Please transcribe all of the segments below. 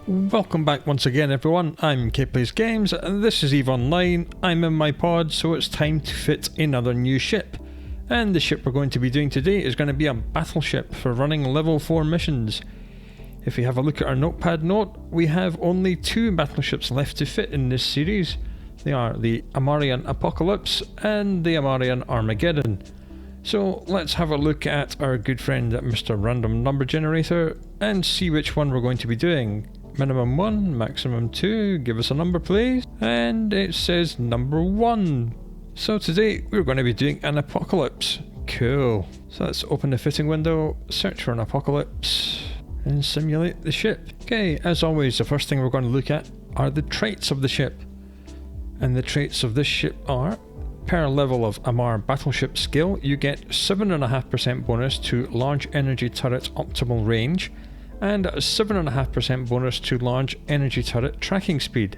Welcome back once again everyone, I'm Plays Games and this is EVE Online. I'm in my pod, so it's time to fit another new ship. And the ship we're going to be doing today is going to be a battleship for running level 4 missions. If we have a look at our notepad note, we have only 2 battleships left to fit in this series. They are the Amarr Apocalypse and the Amarr Armageddon. So let's have a look at our good friend Mr. Random Number Generator and see which one we're going to be doing. Minimum 1, maximum 2, give us a number please. And it says number 1. So today we're going to be doing an Apocalypse. Cool. So let's open the fitting window, search for an Apocalypse, and simulate the ship. Okay, as always, the first thing we're going to look at are the traits of the ship. And the traits of this ship are, per level of Amarr Battleship skill, you get 7.5% bonus to large energy turret optimal range, and a 7.5% bonus to large energy turret tracking speed.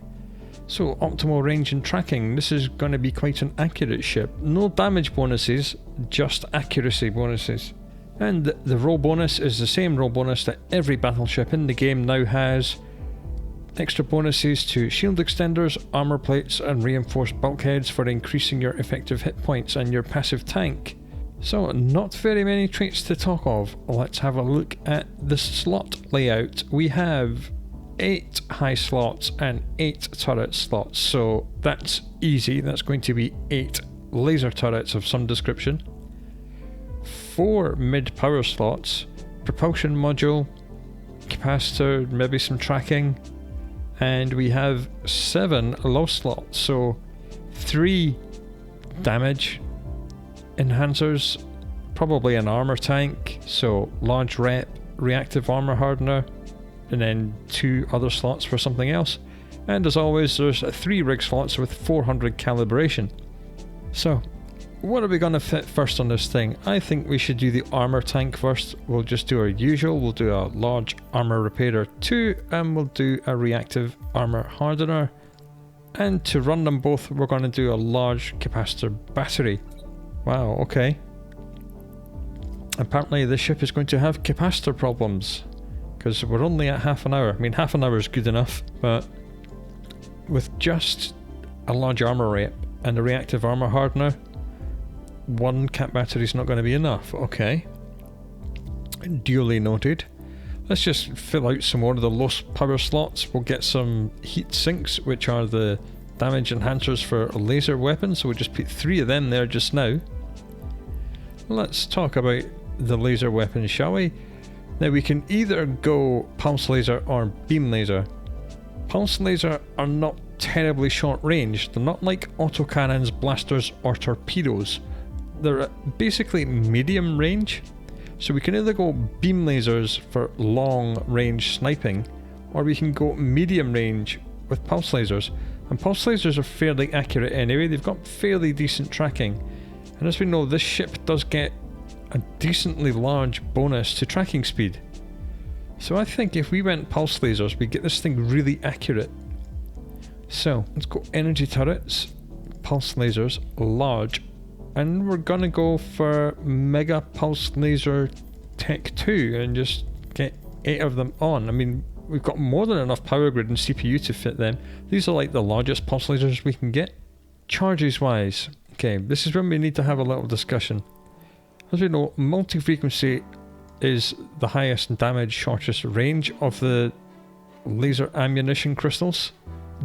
So optimal range and tracking, this is going to be quite an accurate ship. No damage bonuses, just accuracy bonuses. And the roll bonus is the same roll bonus that every battleship in the game now has. Extra bonuses to shield extenders, armor plates and reinforced bulkheads for increasing your effective hit points and your passive tank. So not very many traits to talk of. Let's have a look at the slot layout. We have 8 high slots and 8 turret slots, so that's easy. That's going to be 8 laser turrets of some description, 4 mid power slots, propulsion module, capacitor, maybe some tracking, and we have 7 low slots, so 3 damage enhancers, probably an armor tank, so large reactive armor hardener, and then 2 other slots for something else. And as always, there's 3 rig slots with 400 calibration. So what are we going to fit first on this thing? I think we should do the armor tank first. We'll just do our usual. We'll do a large armor repairer 2 and we'll do a reactive armor hardener, and to run them both we're going to do a large capacitor battery. Wow, okay. Apparently this ship is going to have capacitor problems, because we're only at half an hour. I mean, half an hour is good enough, but with just a large armor rep and a reactive armor hardener, 1 cap battery is not going to be enough. Okay. Duly noted. Let's just fill out some more of the low power slots. We'll get some heat sinks, which are the damage enhancers for laser weapons, so we'll just put 3 of them there just now. Let's talk about the laser weapons, shall we? Now we can either go pulse laser or beam laser. Pulse laser are not terribly short range. They're not like autocannons, blasters or torpedoes. They're basically medium range. So we can either go beam lasers for long range sniping, or we can go medium range with pulse lasers. And pulse lasers are fairly accurate anyway. They've got fairly decent tracking. And as we know, this ship does get a decently large bonus to tracking speed. So I think if we went pulse lasers, we get this thing really accurate. So let's go energy turrets, pulse lasers, large, and we're gonna go for mega pulse laser tech 2 and just get 8 of them on. I mean, we've got more than enough power grid and CPU to fit them. These are like the largest pulse lasers we can get. Charges wise, okay, this is when we need to have a little discussion. As we know, multi-frequency is the highest damage, shortest range of the laser ammunition crystals.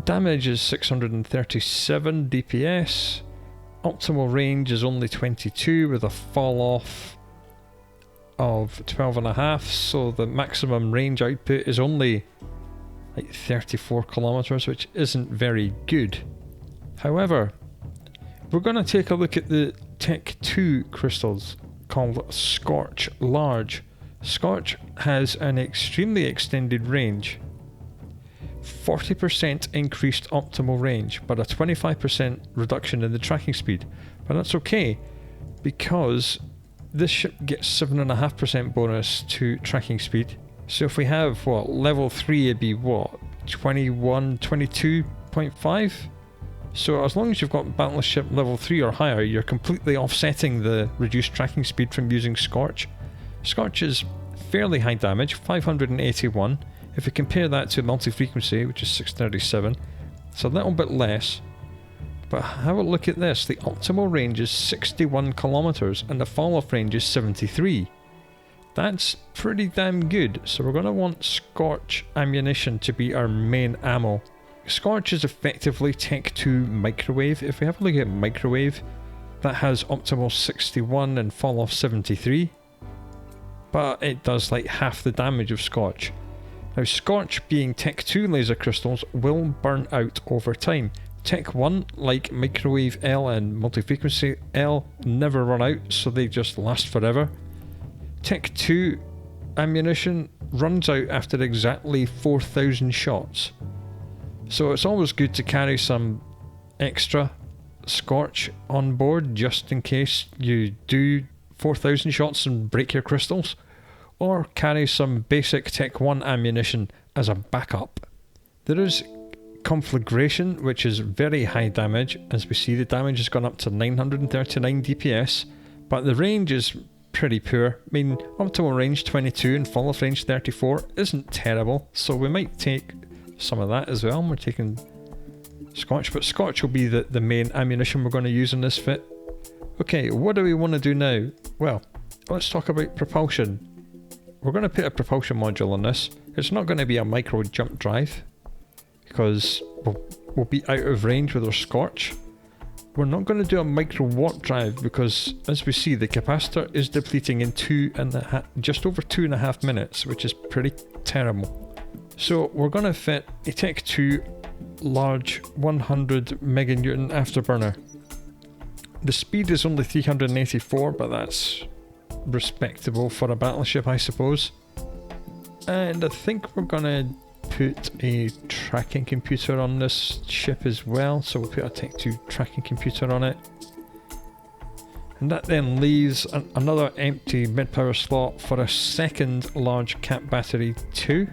Damage is 637 DPS. Optimal range is only 22 with a fall off of 12.5, so the maximum range output is only like 34 kilometers, which isn't very good. However, we're going to take a look at the Tech 2 crystals called Scorch Large. Scorch has an extremely extended range, 40% increased optimal range, but a 25% reduction in the tracking speed. But that's okay, because this ship gets 7.5% bonus to tracking speed. So if we have, what, level 3 it'd be what, 21, 22.5? So as long as you've got battleship level 3 or higher, you're completely offsetting the reduced tracking speed from using Scorch. Scorch is fairly high damage, 581, If we compare that to multi-frequency, which is 637, it's a little bit less. But have a look at this. The optimal range is 61 kilometers and the fall-off range is 73. That's pretty damn good. So we're going to want Scorch ammunition to be our main ammo. Scorch is effectively Tech 2 microwave. If we have a look at microwave, that has optimal 61 and fall-off 73. But it does like half the damage of Scorch. Now Scorch being Tech 2 laser crystals will burn out over time. Tech 1, like Microwave L and Multi-Frequency L, never run out, so they just last forever. Tech 2 ammunition runs out after exactly 4,000 shots. So it's always good to carry some extra Scorch on board, just in case you do 4,000 shots and break your crystals. Or carry some basic Tech 1 ammunition as a backup. There is Conflagration, which is very high damage. As we see, the damage has gone up to 939 DPS, but the range is pretty poor. I mean, optimal range 22 and fall-off range 34 isn't terrible, so we might take some of that as well. We're taking Scorch, but Scorch will be the main ammunition we're going to use in this fit. Okay, what do we want to do now? Well, let's talk about propulsion. We're going to put a propulsion module on this. It's not going to be a micro jump drive, because we'll be out of range with our Scorch. We're not going to do a micro warp drive because, as we see, the capacitor is depleting in just over 2.5 minutes, which is pretty terrible. So we're going to fit a Tech 2 large 100 meganewton afterburner. The speed is only 384, but that's respectable for a battleship, I suppose. And I think we're going to put a tracking computer on this ship as well, so we'll put a Tech 2 tracking computer on it, and that then leaves another empty mid-power slot for a second large cap battery 2.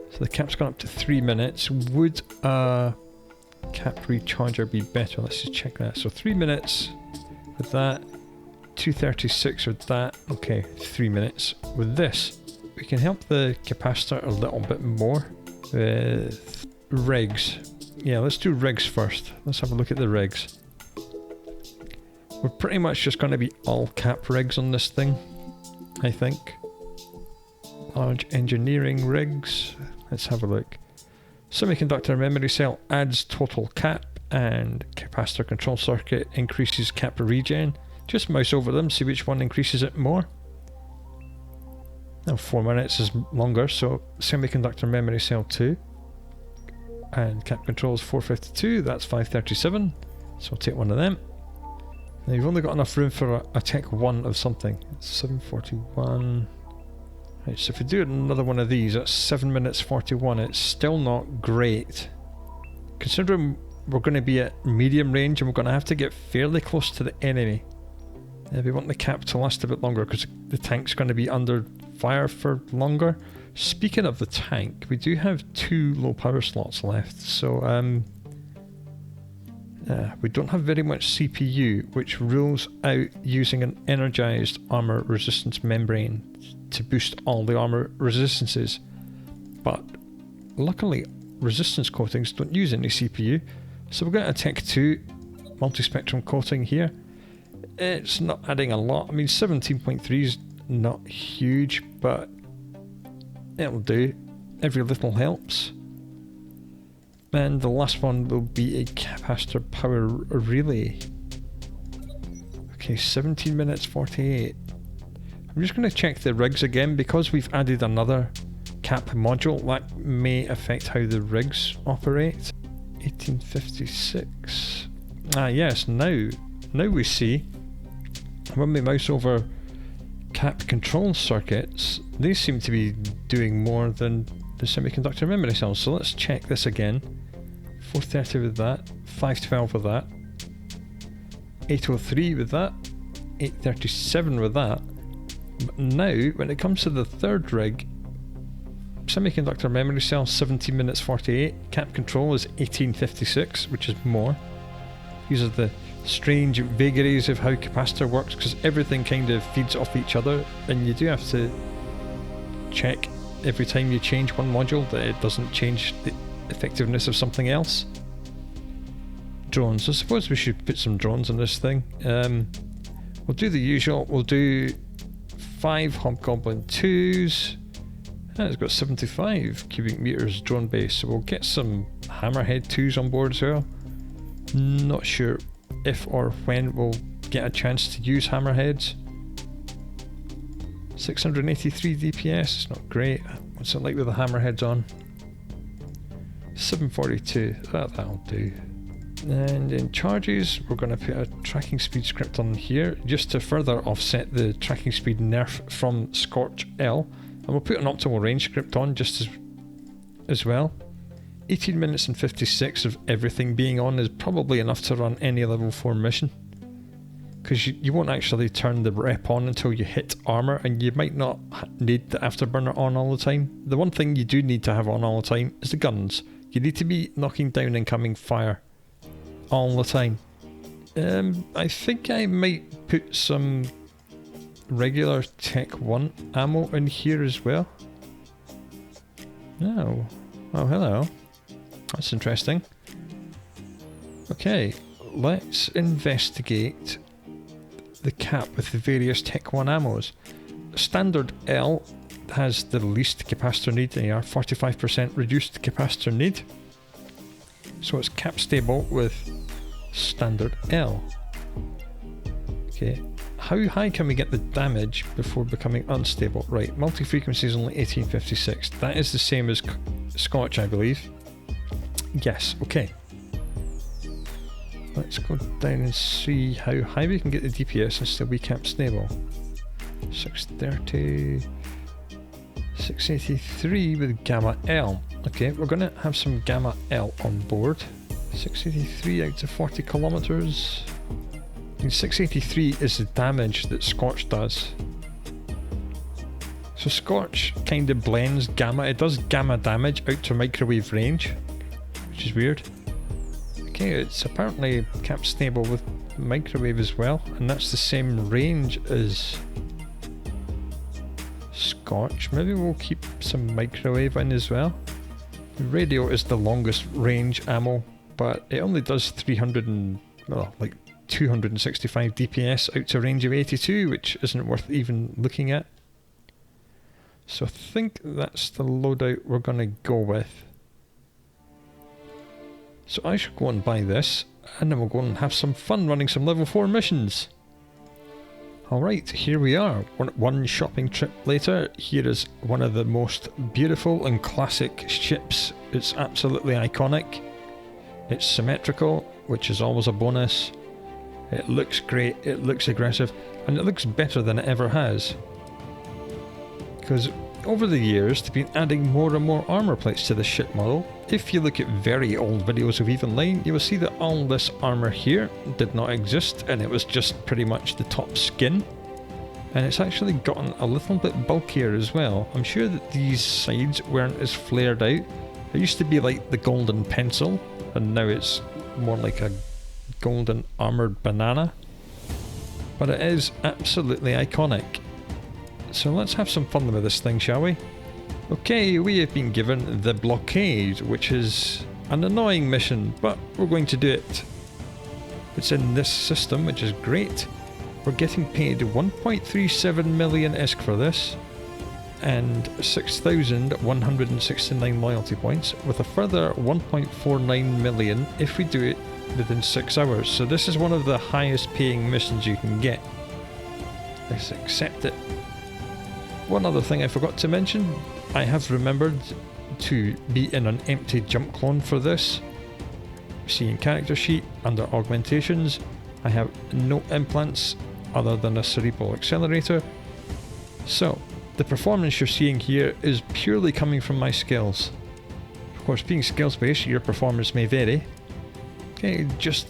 So the cap's gone up to 3 minutes. Would a cap recharger be better? Let's just check that. So 3 minutes with that, 236 with that. Okay, 3 minutes with this. We can help the capacitor a little bit more with rigs. Yeah, let's do rigs first. Let's have a look at the rigs. We're pretty much just going to be all cap rigs on this thing, I think. Large engineering rigs. Let's have a look. Semiconductor memory cell adds total cap, and capacitor control circuit increases cap regen. Just mouse over them, see which one increases it more. Now 4 minutes is longer, so semiconductor memory cell 2. And cap controls 452, that's 537. So I'll take one of them. Now you've only got enough room for a Tech 1 of something. It's 741. Right, so if we do another one of these, that's 7 minutes 41. It's still not great. Considering we're going to be at medium range and we're going to have to get fairly close to the enemy. We want the cap to last a bit longer because the tank's going to be under fire for longer. Speaking of the tank, we do have 2 low power slots left, so we don't have very much CPU, which rules out using an energized armor resistance membrane to boost all the armor resistances. But luckily resistance coatings don't use any CPU, so we've got a Tech 2 multi-spectrum coating here. It's not adding a lot. I mean, 17.3 is not huge, but it'll do. Every little helps. And the last one will be a capacitor power relay. Okay, 17 minutes 48. I'm just going to check the rigs again because we've added another cap module. That may affect how the rigs operate. 1856. Ah yes, now we see when we mouse over cap control circuits, they seem to be doing more than the semiconductor memory cells. So let's check this again. 430 with that, 512 with that, 803 with that, 837 with that. But now, when it comes to the third rig, semiconductor memory cell 17 minutes 48, cap control is 1856, which is more. These are the strange vagaries of how capacitor works, because everything kind of feeds off each other, and you do have to check every time you change one module that it doesn't change the effectiveness of something else. Drones. I suppose we should put some drones on this thing. We'll do the usual. We'll do 5 Hobgoblin 2s. It's got 75 cubic meters drone base, so we'll get some Hammerhead 2s on board as well. Not sure if or when we'll get a chance to use Hammerheads. 683 DPS, it's not great. What's it like with the Hammerheads on? 742, that'll do. And in charges, we're going to put a tracking speed script on here just to further offset the tracking speed nerf from Scorch L. And we'll put an optimal range script on just as well. 18 minutes and 56 of everything being on is probably enough to run any level 4 mission. Because you won't actually turn the rep on until you hit armour, and you might not need the afterburner on all the time. The one thing you do need to have on all the time is the guns. You need to be knocking down incoming fire all the time. I think I might put some regular Tech 1 ammo in here as well. Oh hello. That's interesting. Okay, let's investigate the cap with the various Tech 1 ammos. Standard L has the least capacitor need, they are 45% reduced capacitor need. So it's cap stable with standard L. Okay, how high can we get the damage before becoming unstable? Right, multi-frequency is only 1856. That is the same as Scotch, I believe. Yes, okay. Let's go down and see how high we can get the DPS and still be cap stable. 630, 683 with Gamma L. Okay, we're going to have some Gamma L on board. 683 out to 40 kilometers. And 683 is the damage that Scorch does. So Scorch kind of blends Gamma. It does Gamma damage out to microwave range, which is weird. Okay, it's apparently cap stable with microwave as well, and that's the same range as Scorch. Maybe we'll keep some microwave in as well. Radio is the longest range ammo, but it only does 265 DPS out to a range of 82, which isn't worth even looking at. So I think that's the loadout we're going to go with. So I should go and buy this, and then we'll go and have some fun running some level 4 missions. Alright, here we are. One shopping trip later. Here is one of the most beautiful and classic ships. It's absolutely iconic. It's symmetrical, which is always a bonus. It looks great, it looks aggressive, and it looks better than it ever has. Because over the years, they've been adding more and more armour plates to this ship model. If you look at very old videos of Even Line, you will see that all this armour here did not exist, and it was just pretty much the top skin. And it's actually gotten a little bit bulkier as well. I'm sure that these sides weren't as flared out. It used to be like the golden pencil, and now it's more like a golden armoured banana. But it is absolutely iconic. So let's have some fun with this thing, shall we? Okay, we have been given the Blockade, which is an annoying mission, but we're going to do it. It's in this system, which is great. We're getting paid 1.37 million ISK for this, and 6,169 loyalty points, with a further 1.49 million if we do it within 6 hours. So this is one of the highest paying missions you can get. Let's accept it. One other thing I forgot to mention, I have remembered to be in an empty jump clone for this. See in character sheet, under augmentations, I have no implants other than a cerebral accelerator. So, the performance you're seeing here is purely coming from my skills. Of course, being skills based, your performance may vary. Okay, just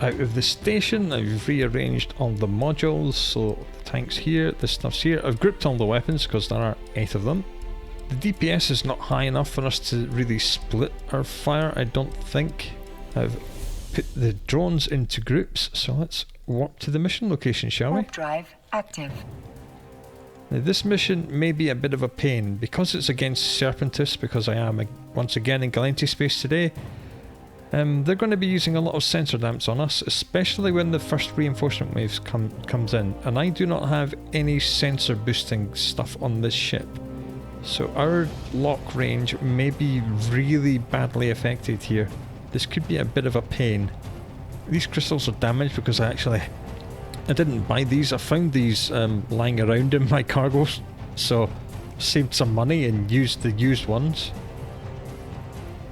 out of the station, I've rearranged all the modules, so the tank's here, this stuff's here. I've grouped all the weapons because there are 8 of them. The DPS is not high enough for us to really split our fire, I don't think. I've put the drones into groups, so let's warp to the mission location, shall we? Warp drive active. Now this mission may be a bit of a pain because it's against Serpentis, because I am once again in Galenti space today. They're going to be using a lot of sensor damps on us, especially when the first reinforcement wave comes in, and I do not have any sensor boosting stuff on this ship. So our lock range may be really badly affected here. This could be a bit of a pain. These crystals are damaged because I didn't buy these. I found these lying around in my cargoes, so saved some money and used the used ones.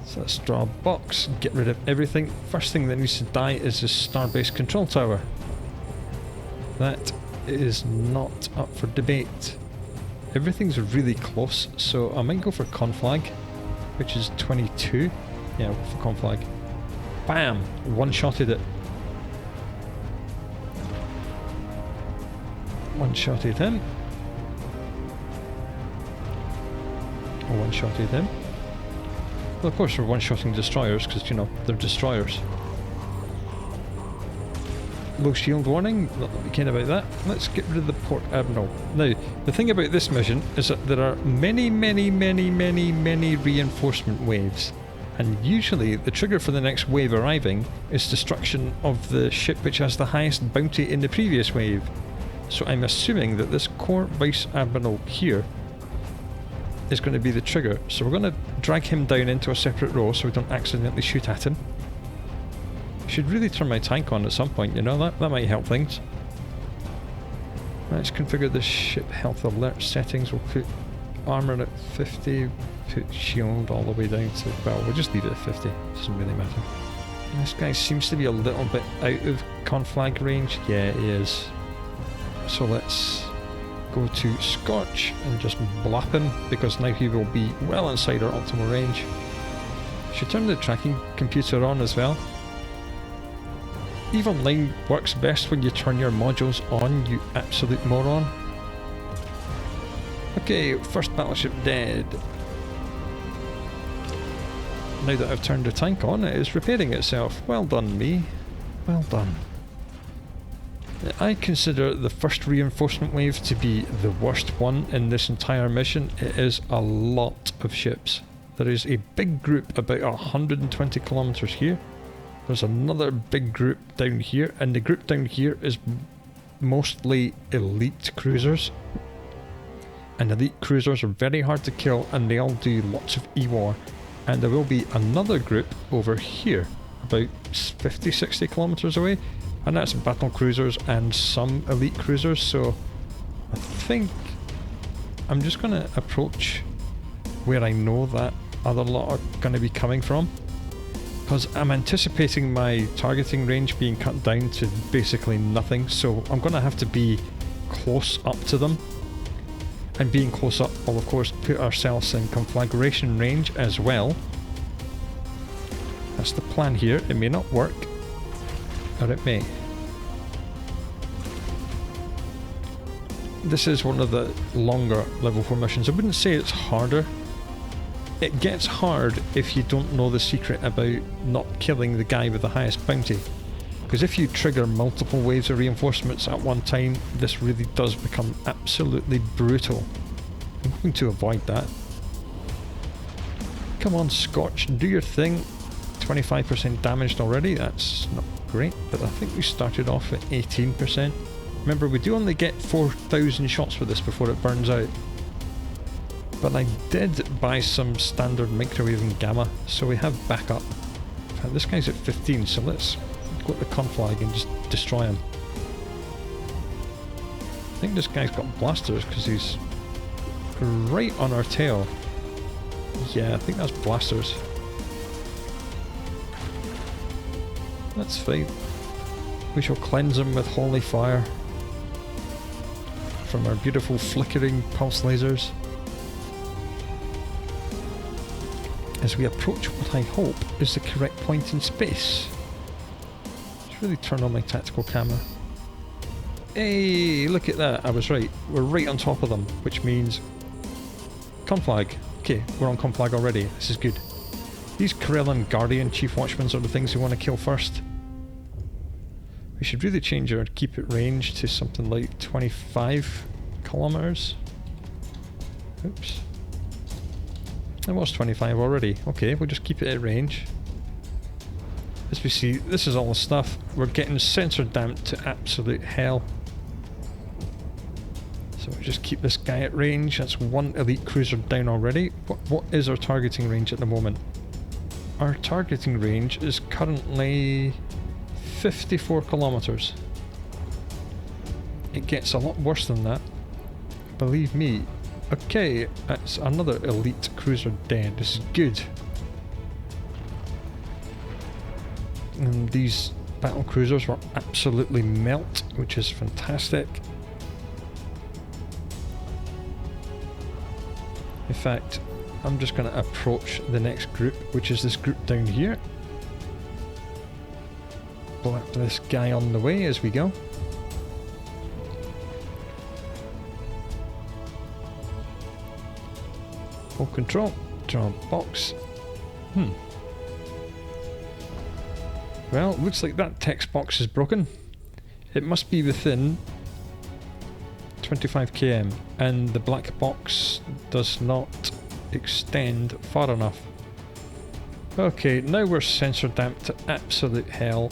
So let's draw a box, get rid of everything. First thing that needs to die is the starbase control tower. That is not up for debate. Everything's really close, so I might go for conflag, which is 22. Yeah, for conflag. Bam! One-shotted it. One-shotted him. One-shotted him. Well, of course we're one-shotting destroyers, because, you know, they're destroyers. Low shield warning, not that we care about that. Let's get rid of the port admiral. Now, the thing about this mission is that there are many reinforcement waves. And usually the trigger for the next wave arriving is destruction of the ship which has the highest bounty in the previous wave. So I'm assuming that this core vice admiral here is going to be the trigger. So we're going to drag him down into a separate row so we don't accidentally shoot at him. I should really turn my tank on at some point, you know, that might help things. Let's configure the ship health alert settings. We'll put armor at 50, put shield all the way down to, well, we'll just leave it at 50, doesn't really matter. This guy seems to be a little bit out of conflag range. Yeah, he is. So let's go to Scorch and just blap him, because now he will be well inside our optimal range. Should turn the tracking computer on as well. Even line works best when you turn your modules on, you absolute moron. Okay, first battleship dead. Now that I've turned the tank on, it is repairing itself. Well done, me. Well done. I consider the first reinforcement wave to be the worst one in this entire mission. It is a lot of ships. There is a big group about 120 kilometers here. There's another big group down here, and the group down here is mostly elite cruisers. And elite cruisers are very hard to kill, and they all do lots of E-war. And there will be another group over here, about 50-60 kilometers away, and that's battle cruisers and some elite cruisers. So I think I'm just going to approach where I know that other lot are going to be coming from, because I'm anticipating my targeting range being cut down to basically nothing, so I'm going to have to be close up to them. And being close up will of course put ourselves in conflagration range as well. That's the plan here. It may not work, or it may. This is one of the longer level 4 missions. I wouldn't say it's harder. It gets hard if you don't know the secret about not killing the guy with the highest bounty. Because if you trigger multiple waves of reinforcements at one time, this really does become absolutely brutal. I'm hoping to avoid that. Come on, Scotch, do your thing. 25% damaged already, that's not great, but I think we started off at 18%. Remember, we do only get 4,000 shots for this before it burns out. But I did buy some standard microwave and gamma, so we have backup. In fact, this guy's at 15, so let's go to conflag and just destroy him. I think this guy's got blasters because he's right on our tail. Yeah, I think that's blasters. That's fine. We shall cleanse him with holy fire from our beautiful flickering pulse lasers. As we approach what I hope is the correct point in space. Let's really turn on my tactical camera. Hey, look at that, I was right. We're right on top of them, which means conflag. Okay, we're on conflag already, this is good. These Corellan Guardian Chief Watchmen are the things we want to kill first. We should really change our keep it range to something like 25 kilometers. Oops. It was 25 already. Okay, we'll just keep it at range. As we see, this is all the stuff. We're getting sensor damped to absolute hell. So we'll just keep this guy at range. That's one elite cruiser down already. What is our targeting range at the moment? Our targeting range is currently 54 kilometers. It gets a lot worse than that. Believe me. Okay, that's another elite cruiser dead. This is good. And these battle cruisers will absolutely melt, which is fantastic. In fact, I'm just going to approach the next group, which is this group down here. Blap this guy on the way as we go. Full control. Draw a box. Well, looks like that text box is broken. It must be within 25 km, and the black box does not extend far enough. Okay, now we're sensor damped to absolute hell.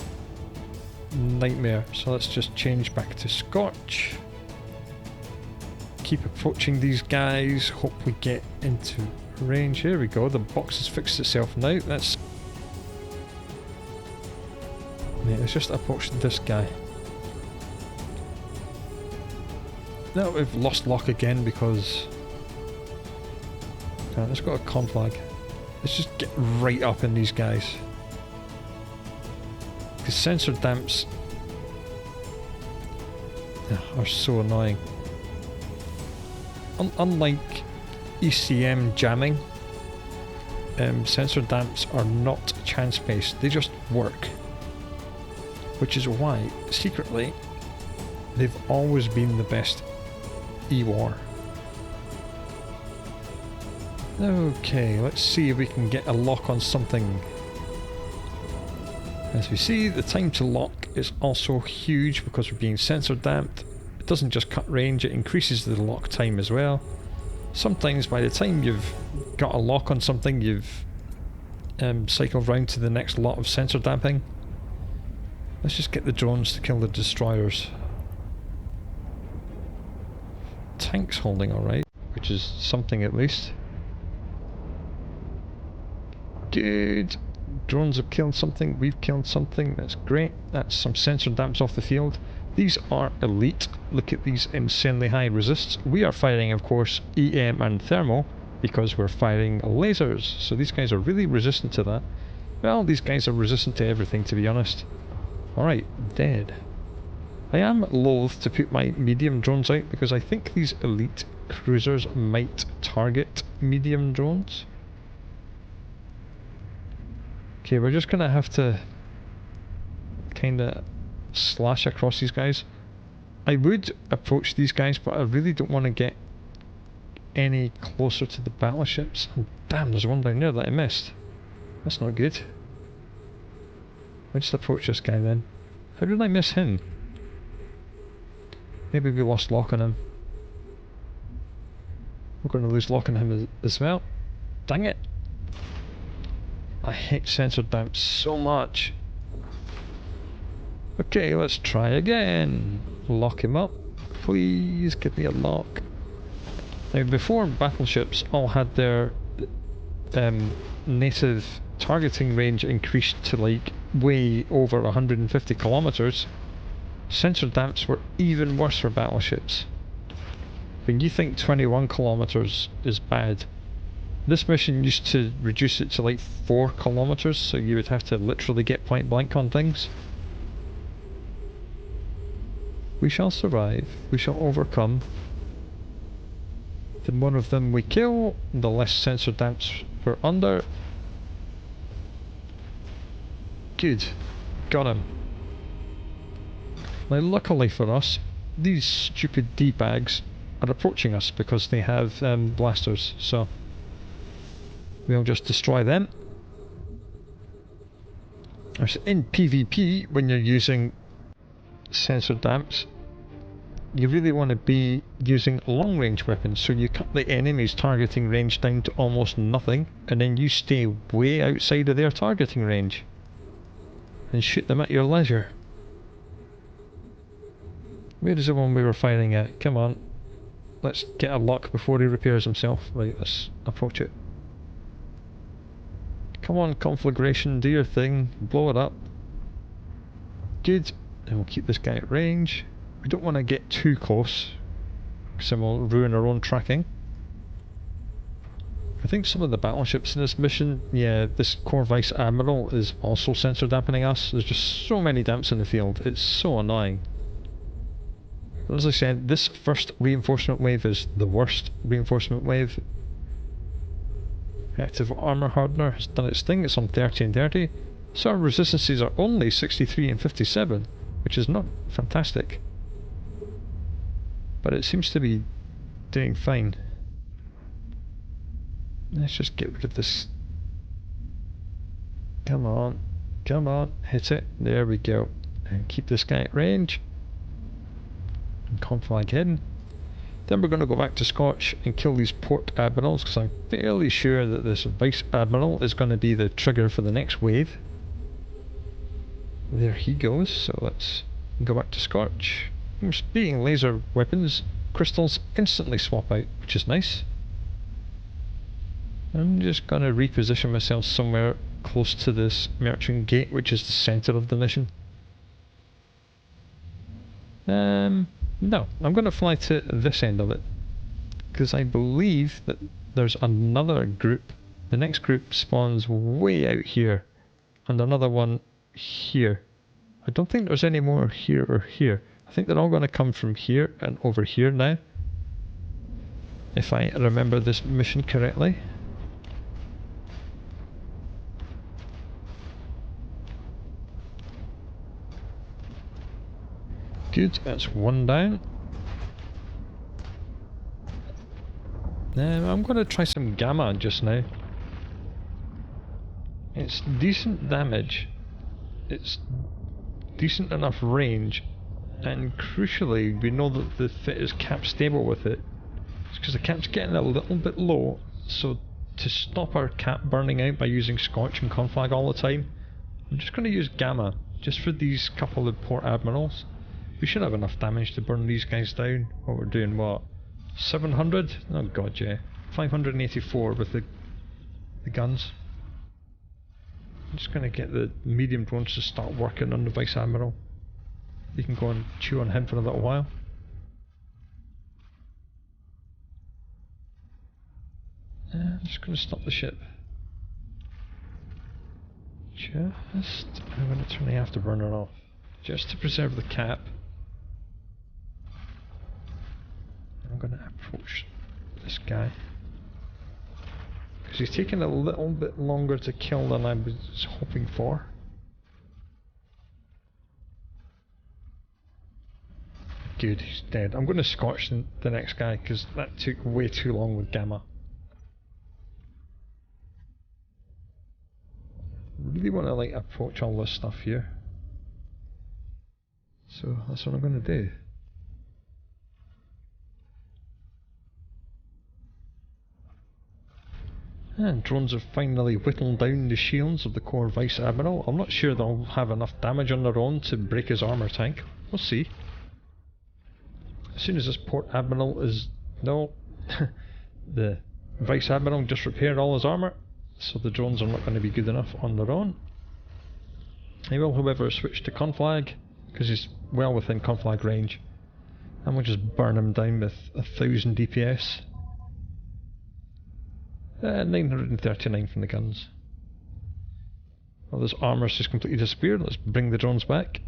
Nightmare. So let's just change back to Scorch. Keep approaching these guys. Hope we get into range. Here we go. The box has fixed itself now. Let's just approach this guy. Now we've lost lock again because it's got a con flag. Let's just get right up in these guys. Because sensor damps are so annoying. Unlike ECM jamming, sensor damps are not chance based, they just work. Which is why, secretly, they've always been the best E-War. Okay, let's see if we can get a lock on something. As we see, the time to lock is also huge because we're being sensor damped. It doesn't just cut range, it increases the lock time as well. Sometimes by the time you've got a lock on something, you've cycled round to the next lot of sensor damping. Let's just get the drones to kill the destroyers. Tank's holding alright, which is something at least. Dude, drones have killed something, we've killed something, that's great. That's some sensor damps off the field. These are elite. Look at these insanely high resists. We are firing, of course, EM and thermal because we're firing lasers. So these guys are really resistant to that. Well, these guys are resistant to everything, to be honest. Alright, dead. I am loath to put my medium drones out because I think these elite cruisers might target medium drones. Okay, we're just gonna have to kinda slash across these guys. I would approach these guys, but I really don't want to get any closer to the battleships. And damn, there's one down there that I missed. That's not good. I'll just approach this guy then. How did I miss him? Maybe we lost lock on him. We're going to lose lock on him as well. Dang it! I hate sensor damps so much. Okay, let's try again. Lock him up. Please give me a lock. Now, before battleships all had their native targeting range increased to like way over 150 kilometers, sensor damps were even worse for battleships. When you think 21 kilometers is bad, this mission used to reduce it to like 4 kilometers, so you would have to literally get point blank on things. We shall survive, we shall overcome. The more of them we kill, the less sensor damps we're under. Good, got him. Now luckily for us, these stupid D-bags are approaching us because they have blasters, so we'll just destroy them. In PvP, when you're using sensor damps, you really want to be using long range weapons, so you cut the enemy's targeting range down to almost nothing, and then you stay way outside of their targeting range and shoot them at your leisure. Where is the one we were firing at? Come on, let's get a lock before he repairs himself. Right, let's approach it. Come on, conflagration, do your thing, blow it up. Good, and we'll keep this guy at range. We don't want to get too close, because then we'll ruin our own tracking. I think some of the battleships in this mission, yeah, this core vice admiral is also sensor dampening us. There's just so many damps in the field, it's so annoying. But as I said, this first reinforcement wave is the worst reinforcement wave. Reactive armor hardener has done its thing, it's on 30 and 30. So our resistances are only 63 and 57, which is not fantastic. But it seems to be doing fine. Let's just get rid of this. Come on, hit it. There we go. And keep this guy at range. And conflag hidden. Then we're going to go back to Scotch and kill these port admirals, because I'm fairly sure that this vice admiral is going to be the trigger for the next wave. There he goes, so let's go back to Scotch. Being laser weapons, crystals instantly swap out, which is nice. I'm just going to reposition myself somewhere close to this merchant gate, which is the centre of the mission. No, I'm going to fly to this end of it, because I believe that there's another group. The next group spawns way out here, and another one here. I don't think there's any more here or here. I think they're all going to come from here and over here now, if I remember this mission correctly. Good, that's one down. I'm going to try some gamma just now. It's decent damage, it's decent enough range, and crucially we know that the fit is cap stable with it. It's because the cap's getting a little bit low, so to stop our cap burning out by using Scotch and conflag all the time, I'm just going to use gamma, just for these couple of port admirals. We should have enough damage to burn these guys down. What we're doing, what? 700? Oh god, yeah. 584 with the guns. I'm just going to get the medium drones to start working on the Vice Admiral. You can go and chew on him for a little while. I'm just going to stop the ship. I'm going to turn the afterburner off, just to preserve the cap. I'm going to approach this guy, because he's taking a little bit longer to kill than I was hoping for. Good, he's dead. I'm going to Scotch the next guy, because that took way too long with gamma. Really want to approach all this stuff here, so that's what I'm going to do. And drones have finally whittled down the shields of the core Vice Admiral. I'm not sure they'll have enough damage on their own to break his armour tank. We'll see. As soon as this port admiral is... No, the Vice Admiral just repaired all his armour, so the drones are not going to be good enough on their own. He will, however, switch to conflag, because he's well within conflag range, and we'll just burn him down with 1000 DPS. 939 from the guns. Well, this armour's just completely disappeared. Let's bring the drones back.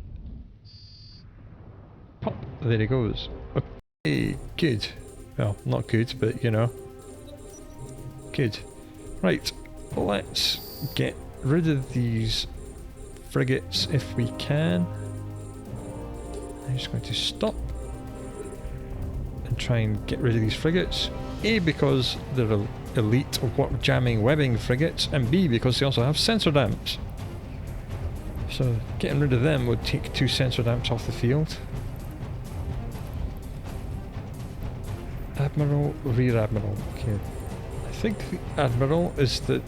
Pop, there he goes. Okay, good. Well, not good, but you know. Good. Right, let's get rid of these frigates if we can. I'm just going to stop and try and get rid of these frigates. A, because they're elite warp jamming webbing frigates, and B, because they also have sensor damps. So getting rid of them would take 2 sensor damps off the field. Admiral, Rear Admiral. Okay. I think the Admiral is the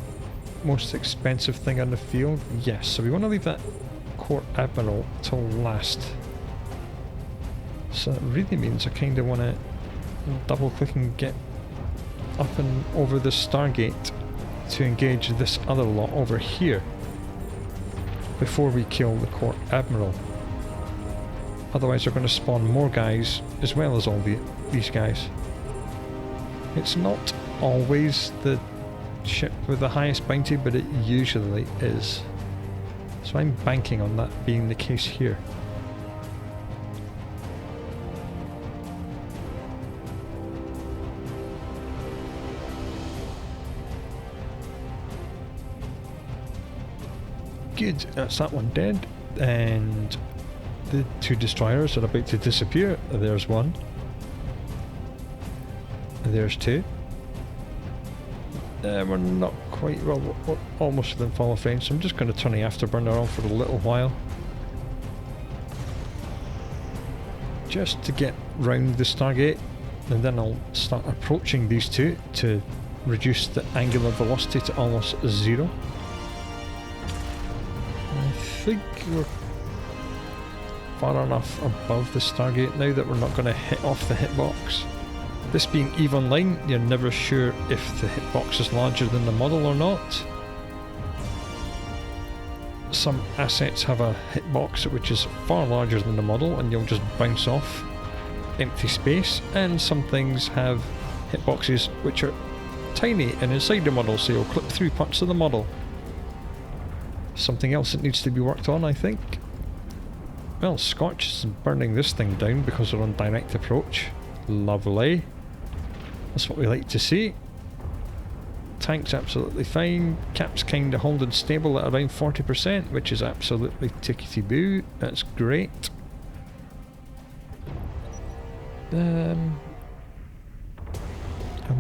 most expensive thing on the field. Yes, so we want to leave that Court Admiral till last. So that really means I kind of want to double click and get up and over the Stargate to engage this other lot over here before we kill the Court Admiral. Otherwise they're going to spawn more guys as well as all these guys. It's not always the ship with the highest bounty, but it usually is. So I'm banking on that being the case here. Good, that's that one dead, and the two destroyers are about to disappear. There's one. There's two. We're not quite, well, we're almost within follow frame, so I'm just going to turn the afterburner on for a little while. Just to get round the Stargate, and then I'll start approaching these two to reduce the angular velocity to almost zero. I think we're far enough above the Stargate now that we're not going to hit off the hitbox. This being EVE Online, you're never sure if the hitbox is larger than the model or not. Some assets have a hitbox which is far larger than the model and you'll just bounce off empty space, and some things have hitboxes which are tiny and inside the model, so you'll clip through parts of the model. Something else that needs to be worked on, I think. Well, Scotch is burning this thing down because we're on direct approach. Lovely. That's what we like to see. Tank's absolutely fine. Cap's kind of holding stable at around 40%, which is absolutely tickety-boo. That's great. I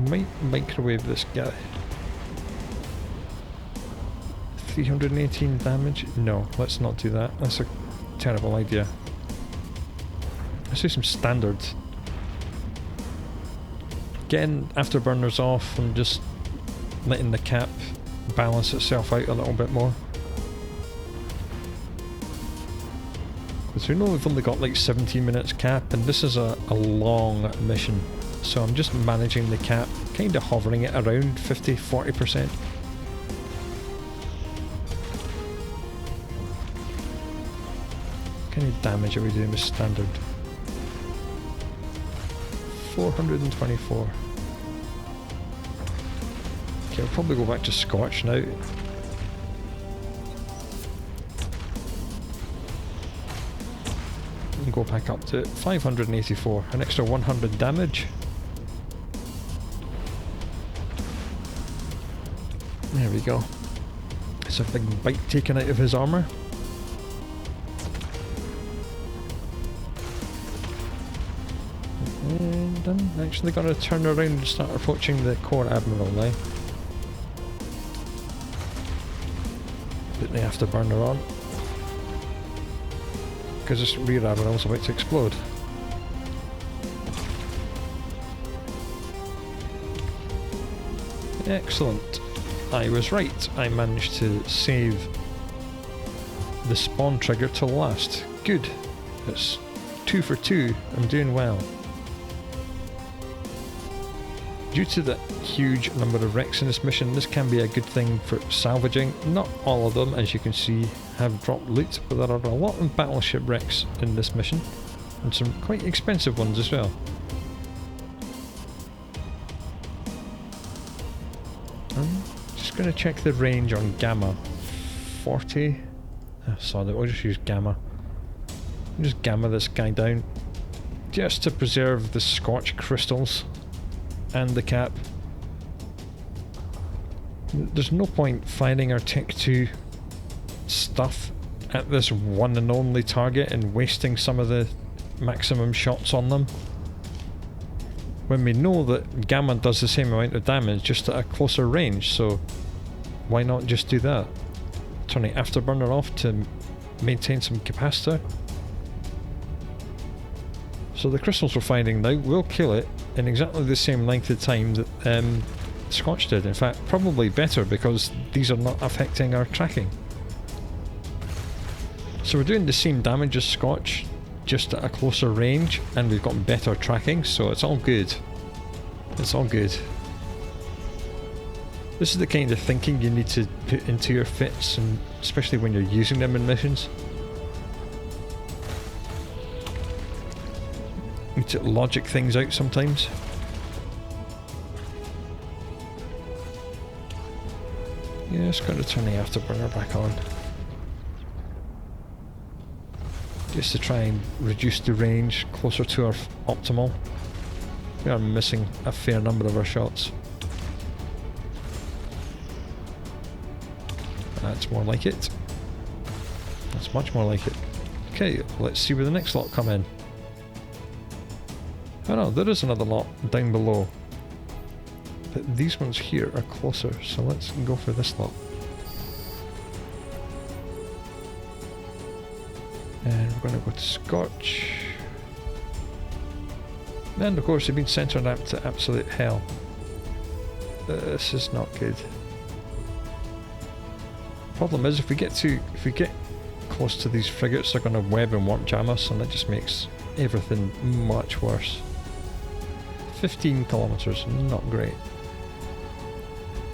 might microwave this guy. 318 damage? No, let's not do that. That's a terrible idea. Let's do some standard. Getting afterburners off and just letting the cap balance itself out a little bit more. Because we know we've only got like 17 minutes cap, and this is a long mission. So I'm just managing the cap, kind of hovering it around 50-40%. What kind of damage are we doing with standard? 424. Okay, I'll probably go back to Scotch now. And go back up to 584, an extra 100 damage. There we go. It's a big bite taken out of his armour. And I'm actually going to turn around and start approaching the Core Admiral now. Put the afterburner on. Because this rear admiral's about to explode. Excellent. I was right. I managed to save the spawn trigger till last. Good. It's 2 for 2. I'm doing well. Due to the huge number of wrecks in this mission, this can be a good thing for salvaging. Not all of them, as you can see, have dropped loot, but there are a lot of battleship wrecks in this mission, and some quite expensive ones as well. I'm just going to check the range on Gamma. 40? Sorry, I'll just use Gamma. I'll just Gamma this guy down, just to preserve the Scotch crystals and the cap. There's no point firing our Tech 2 stuff at this one and only target and wasting some of the maximum shots on them, when we know that Gamma does the same amount of damage just at a closer range, so why not just do that? Turning afterburner off to maintain some capacitor. So the crystals we're finding now will kill it in exactly the same length of time that Scotch did. In fact, probably better because these are not affecting our tracking. So we're doing the same damage as Scotch, just at a closer range, and we've got better tracking, so it's all good. It's all good. This is the kind of thinking you need to put into your fits, and especially when you're using them in missions. You need to logic things out sometimes. Yeah, it's going to turn the afterburner back on. Just to try and reduce the range closer to our optimal. We are missing a fair number of our shots. That's more like it. That's much more like it. Okay, let's see where the next lot come in. Oh no, there is another lot down below. But these ones here are closer, so let's go for this lot. And we're going to go to Scotch. And of course they've been centered out to absolute hell. This is not good. Problem is, if we get close to these frigates, they're going to web and warp jam us, and that just makes everything much worse. 15 kilometers, not great.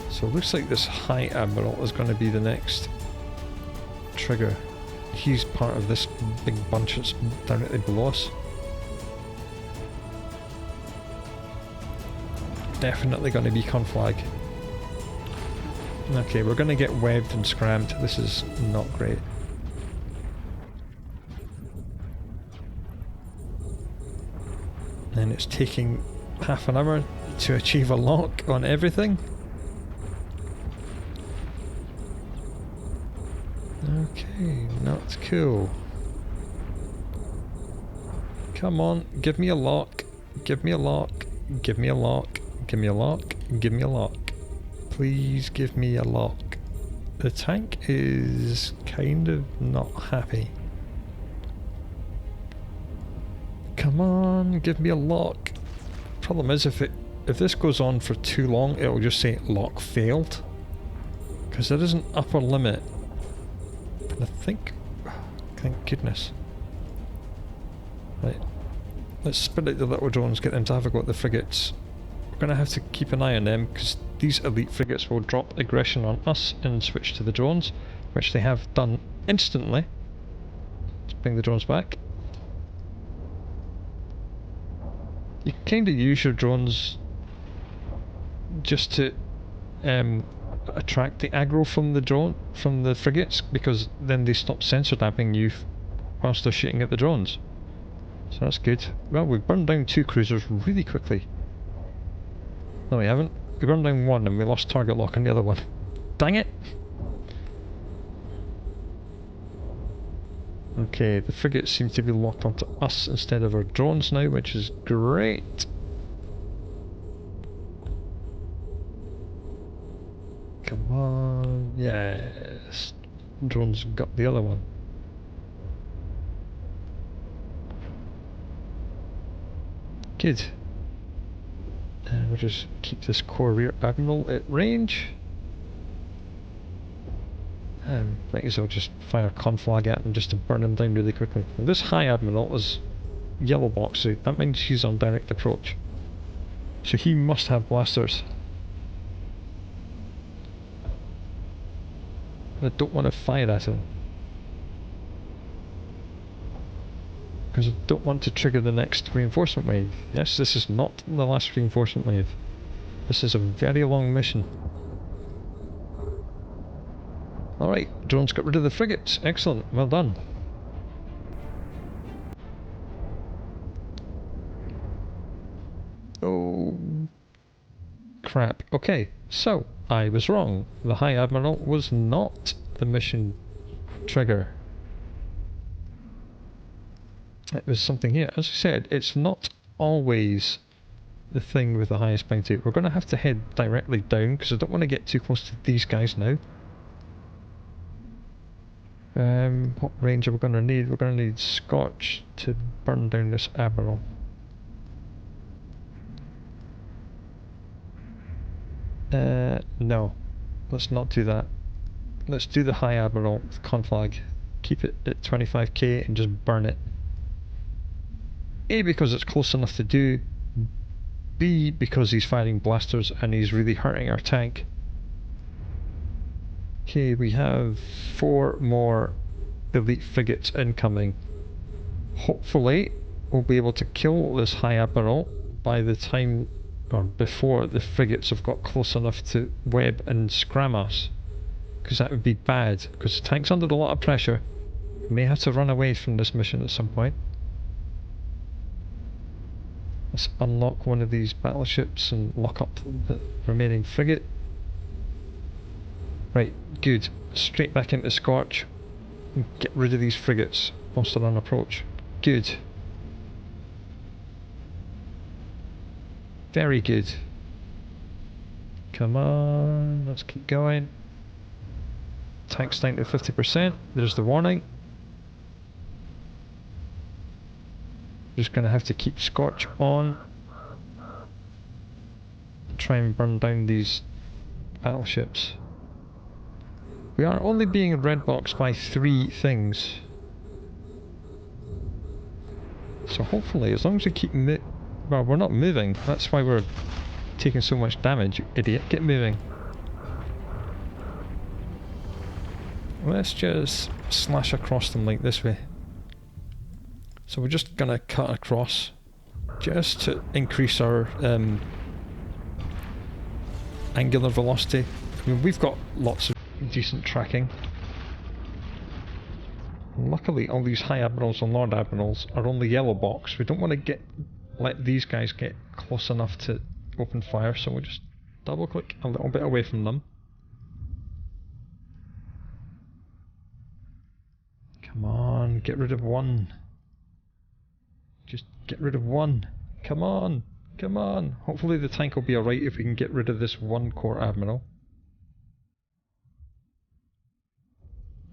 So it looks like this High Admiral is going to be the next trigger. He's part of this big bunch that's directly below us. Definitely going to be conflag. Okay, we're going to get webbed and scrammed. This is not great. And it's taking half an hour to achieve a lock on everything. Okay, not cool. Come on, give me a lock. Give me a lock. Give me a lock. Give me a lock. Give me a lock. Please give me a lock. The tank is kind of not happy. Come on, give me a lock. Problem is, if this goes on for too long, it'll just say lock failed. Because there is an upper limit. And I think, thank goodness. Right, let's spit out the little drones, get them to have a go at the frigates. We're going to have to keep an eye on them because these elite frigates will drop aggression on us and switch to the drones, which they have done instantly. Let's bring the drones back. You can kind of use your drones just to attract the aggro from the frigates, because then they stop sensor damping you whilst they're shooting at the drones. So that's good. Well, we've burned down 2 cruisers really quickly. No, we haven't. We burned down 1 and we lost target lock on the other one. Dang it! Okay, the frigates seem to be locked onto us instead of our drones now, which is great. Come on, yes. Drones got the other one. Good. And we'll just keep this core rear admiral at range. Might as well just fire conflag at him just to burn him down really quickly. Now, this High Admiral is yellow box, so that means he's on direct approach. So he must have blasters. I don't want to fire at him, because I don't want to trigger the next reinforcement wave. Yes, this is not the last reinforcement wave. This is a very long mission. Alright, drones got rid of the frigates. Excellent, well done. Oh crap. Okay, so I was wrong. The High Admiral was not the mission trigger. It was something here. As I said, it's not always the thing with the highest bounty. We're going to have to head directly down because I don't want to get too close to these guys now. What range are we going to need? We're going to need Scotch to burn down this Admiral. No. Let's not do that. Let's do the High Admiral with conflag. Keep it at 25k and just burn it. A, because it's close enough to do. B, because he's firing blasters and he's really hurting our tank. Okay, we have 4 more elite frigates incoming. Hopefully we'll be able to kill this High Admiral by the time, or before, the frigates have got close enough to web and scram us. Because that would be bad, because the tank's under a lot of pressure. We may have to run away from this mission at some point. Let's unlock one of these battleships and lock up the remaining frigate. Right, good. Straight back into Scorch. And get rid of these frigates whilst they're on approach. Good. Very good. Come on, let's keep going. Tank's down to 50%. There's the warning. Just going to have to keep Scorch on. Try and burn down these battleships. We are only being red boxed by 3 things. So hopefully, as long as we keep well, we're not moving. That's why we're taking so much damage, you idiot. Get moving. Let's just slash across them like this way. So we're just gonna cut across, just to increase our angular velocity. I mean, we've got lots of decent tracking. Luckily, all these High Admirals and Lord Admirals are only yellow box. We don't want to let these guys get close enough to open fire, so we'll just double click a little bit away from them. Come on, get rid of one. Just get rid of one. Come on, come on. Hopefully the tank will be alright if we can get rid of this one core admiral.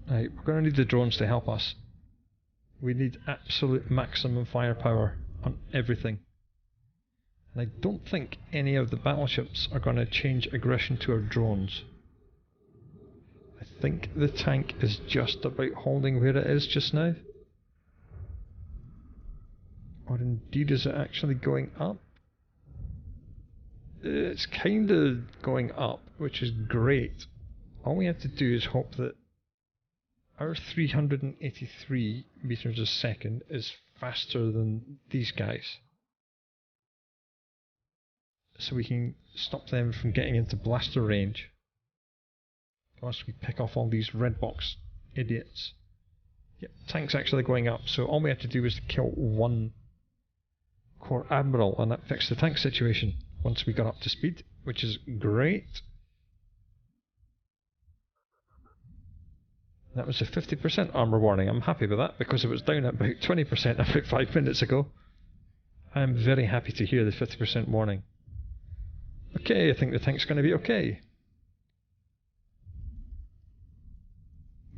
Right, we're going to need the drones to help us. We need absolute maximum firepower on everything. And I don't think any of the battleships are going to change aggression to our drones. I think the tank is just about holding where it is just now. Or indeed, is it actually going up? It's kind of going up, which is great. All we have to do is hope that our 383 meters a second is faster than these guys. So we can stop them from getting into blaster range. Once we pick off all these red box idiots. Yep, tank's actually going up, so all we have to do is to kill one core admiral and that fixed the tank situation once we got up to speed, which is great. That was a 50% armour warning. I'm happy with that because it was down at about 20% about 5 minutes ago. I'm very happy to hear the 50% warning. Okay, I think the tank's going to be okay.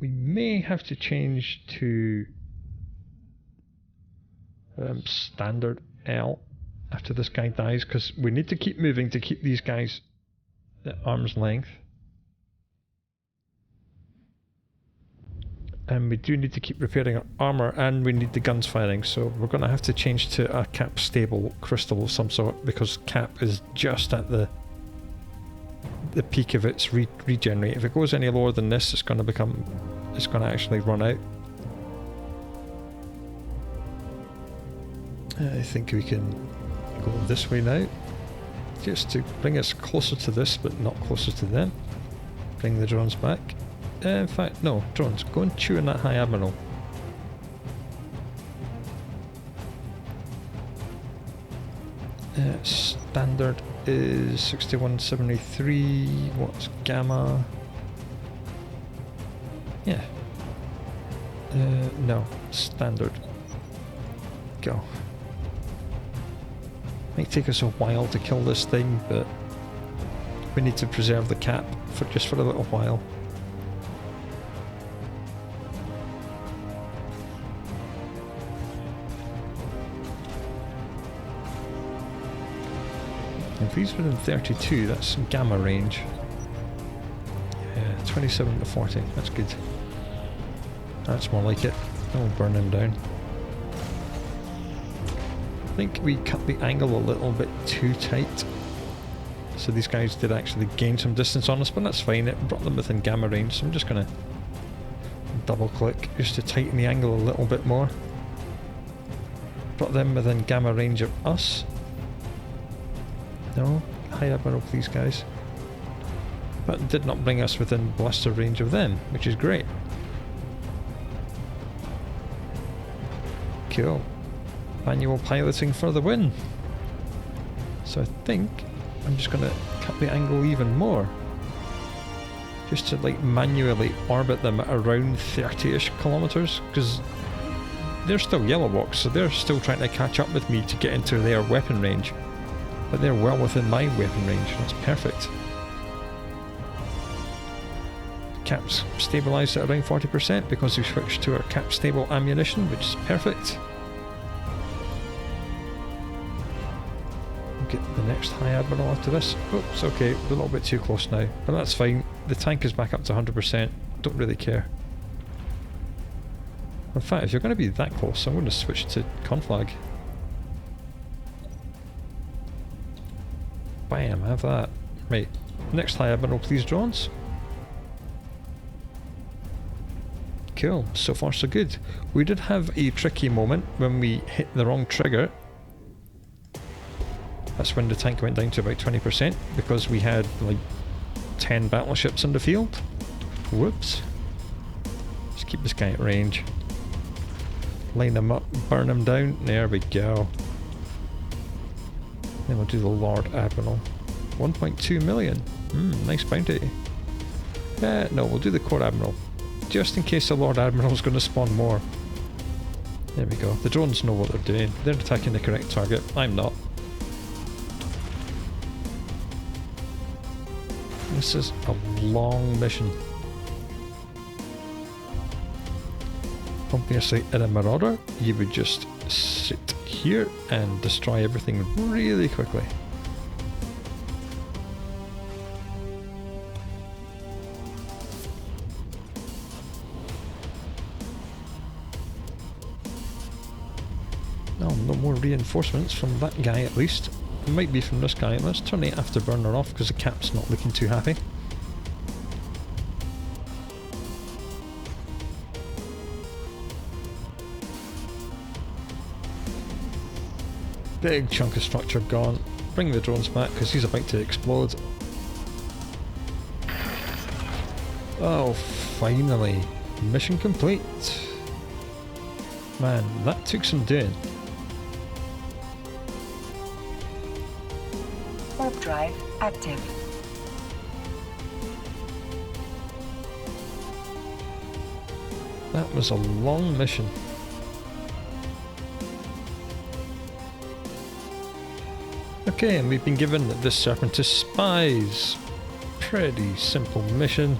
We may have to change to standard L after this guy dies, because we need to keep moving to keep these guys at arm's length. And we do need to keep repairing our armour, and we need the guns firing, so we're going to have to change to a cap stable crystal of some sort, because cap is just at the peak of its regenerate. If it goes any lower than this, it's going to actually run out. I think we can go this way now, just to bring us closer to this, but not closer to them. Bring the drones back. In fact, no, drones, go and chew in that High Admiral. Standard is 6173. What's gamma? Yeah. No, standard. Go. Might take us a while to kill this thing, but we need to preserve the cap for just for a little while. If he's within 32, that's gamma range. Yeah, 27 to 40, that's good. That's more like it. I'll burn him down. I think we cut the angle a little bit too tight. So these guys did actually gain some distance on us, but that's fine. It brought them within gamma range, so I'm just going to double click just to tighten the angle a little bit more. Brought them within gamma range of us. No, high Admiral please guys. But did not bring us within blaster range of them, which is great. Cool. Manual piloting for the win. So I think I'm just going to cut the angle even more. Just to like manually orbit them at around 30-ish kilometers, because they're still yellow box, so they're still trying to catch up with me to get into their weapon range. But they're well within my weapon range, that's perfect. Cap's stabilised at around 40% because we switched to our cap stable ammunition, which is perfect. We'll get the next High Admiral after this. Oops, okay, we're a little bit too close now, but that's fine. The tank is back up to 100%, don't really care. In fact, if you're going to be that close, I'm going to switch to conflag. Bam, have that. Right, next High Admiral please drones. Cool, so far so good. We did have a tricky moment when we hit the wrong trigger. That's when the tank went down to about 20% because we had like 10 battleships in the field. Whoops. Let's keep this guy at range. Line them up, burn them down. There we go. Then we'll do the Lord Admiral. 1.2 million. Nice bounty. No, we'll do the Core Admiral. Just in case the Lord Admiral is going to spawn more. There we go. The drones know what they're doing. They're attacking the correct target. I'm not. This is a long mission. Obviously, in a Marauder, you would just sit here and destroy everything really quickly. No more reinforcements from that guy at least. It might be from this guy. Let's turn the afterburner off because the cap's not looking too happy. Big chunk of structure gone. Bring the drones back because he's about to explode. Oh, finally. Mission complete. Man, that took some doing. Warp drive active. That was a long mission. Okay, and we've been given the Serpentis Spies. Pretty simple mission.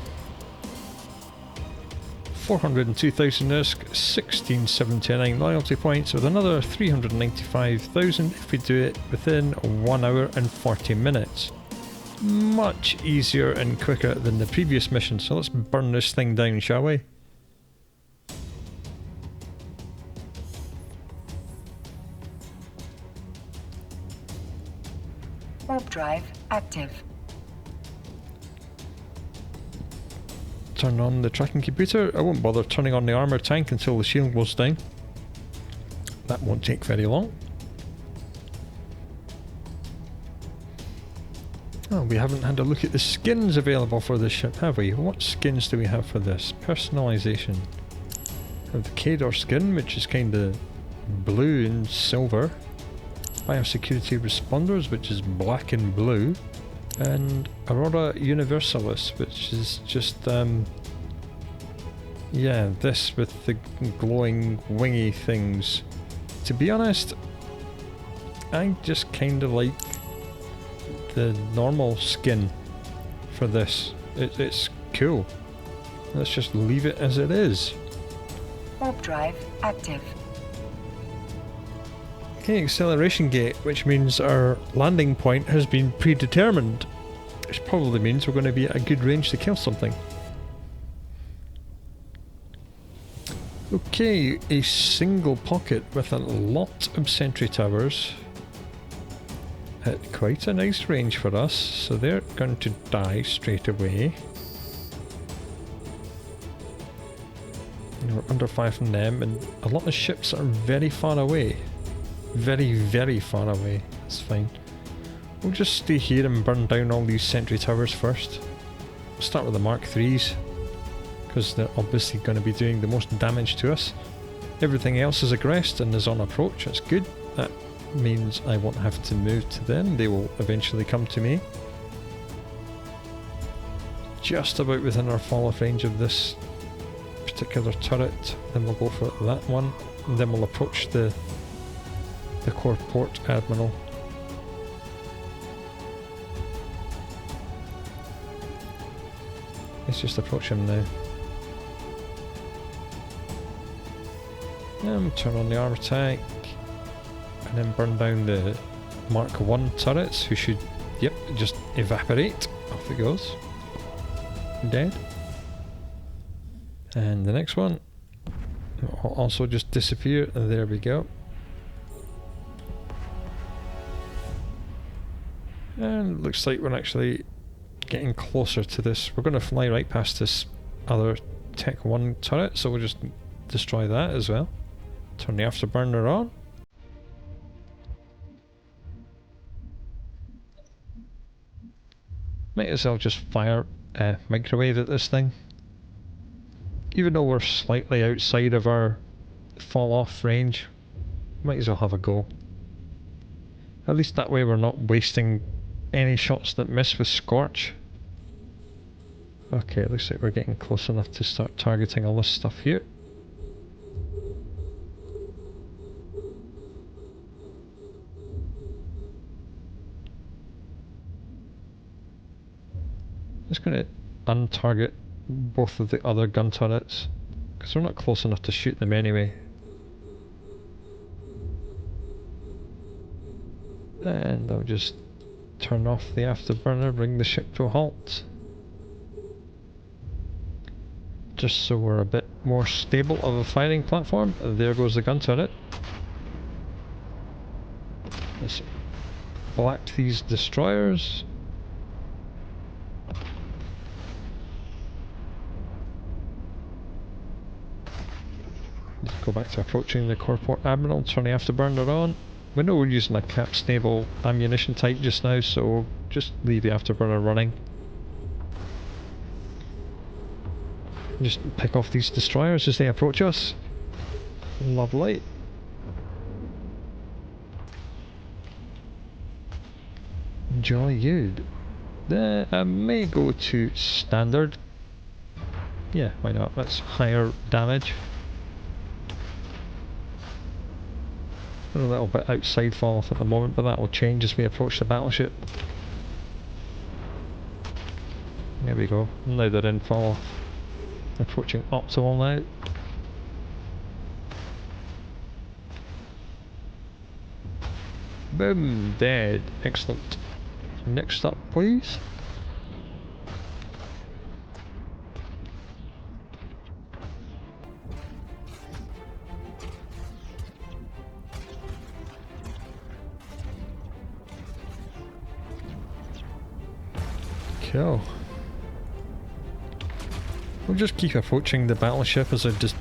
402,000 ISK, 1679 loyalty points with another 395,000 if we do it within 1 hour and 40 minutes. Much easier and quicker than the previous mission, so let's burn this thing down, shall we? Warp drive active. Turn on the tracking computer. I won't bother turning on the armour tank until the shield goes down. That won't take very long. Oh, we haven't had a look at the skins available for this ship, have we? What skins do we have for this? Personalisation. We have the Cador skin, which is kind of blue and silver. Biosecurity Responders, which is black and blue. And Aurora Universalis, which is just, yeah, this with the glowing wingy things. To be honest, I just kind of like the normal skin for this. It's cool. Let's just leave it as it is. Warp drive active. Hey, acceleration gate, which means our landing point has been predetermined. Which probably means we're going to be at a good range to kill something. Okay, a single pocket with a lot of sentry towers at quite a nice range for us, so they're going to die straight away. We're under fire from them, and a lot of ships are very far away. Very, very far away. That's fine. We'll just stay here and burn down all these sentry towers first. We'll start with the Mark IIIs, because they're obviously going to be doing the most damage to us. Everything else is aggressed and is on approach. That's good. That means I won't have to move to them. They will eventually come to me. Just about within our fall-off range of this particular turret. Then we'll go for that one. And then we'll approach the core port admiral. Let's just approach him now. And turn on the armor tank. And then burn down the Mark I turrets, who should, yep, just evaporate. Off it goes. Dead. And the next one will also just disappear. There we go. And it looks like we're actually getting closer to this. We're going to fly right past this other Tech 1 turret, so we'll just destroy that as well. Turn the afterburner on. Might as well just fire microwave at this thing. Even though we're slightly outside of our fall-off range, might as well have a go. At least that way we're not wasting any shots that miss with Scorch. Okay, it looks like we're getting close enough to start targeting all this stuff here. Just going to untarget both of the other gun turrets, because we're not close enough to shoot them anyway. And I'll just turn off the afterburner, bring the ship to a halt. Just so we're a bit more stable of a firing platform. There goes the gun turret. Let's black these destroyers. Just go back to approaching the core port admiral, turn the afterburner on. We know we're using a cap stable ammunition type just now, so just leave the afterburner running. Just pick off these destroyers as they approach us. Lovely. Jolly good. I may go to standard. Yeah, why not? That's higher damage. A little bit outside fall off at the moment, but that will change as we approach the battleship. There we go. Now they're in fall off. Approaching optimal now. Boom, dead. Excellent. Next up, please. Cool. We'll just keep approaching the battleship as I just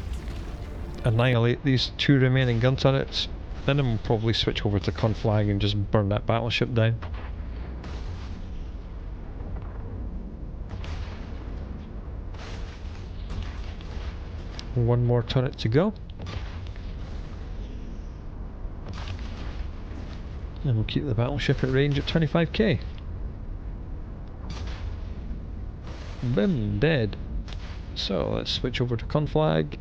annihilate these two remaining gun turrets. Then we'll probably switch over to conflag and just burn that battleship down. One more turret to go. And we'll keep the battleship at range at 25k. Boom, dead. So let's switch over to conflag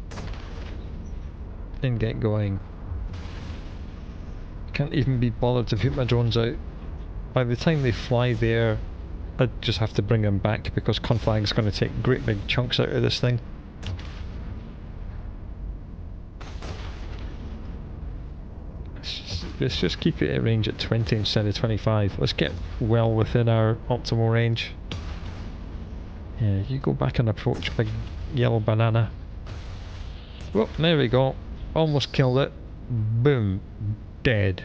and get going. Can't even be bothered to put my drones out. By the time they fly there, I just have to bring them back because conflag is going to take great big chunks out of this thing. Let's just Let's just keep it at range at 20 instead of 25. Let's get well within our optimal range. Yeah, you go back and approach big yellow banana. Well, there we go. Almost killed it. Boom. Dead.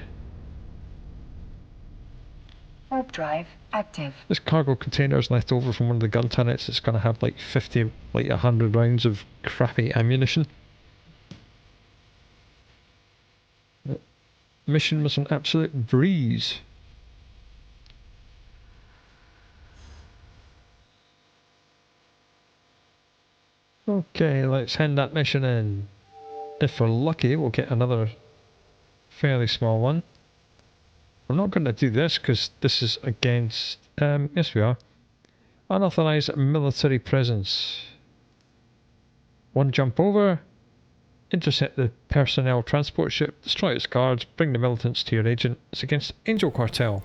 Warp drive active. This cargo container's left over from one of the gun turrets. It's gonna have like 50, like 100 rounds of crappy ammunition. The mission was an absolute breeze. Okay, let's hand that mission in. If we're lucky, we'll get another fairly small one. I'm not going to do this because this is against, yes we are, unauthorized military presence. One jump over, intercept the personnel transport ship, destroy its guards, bring the militants to your agent. It's against Angel Cartel.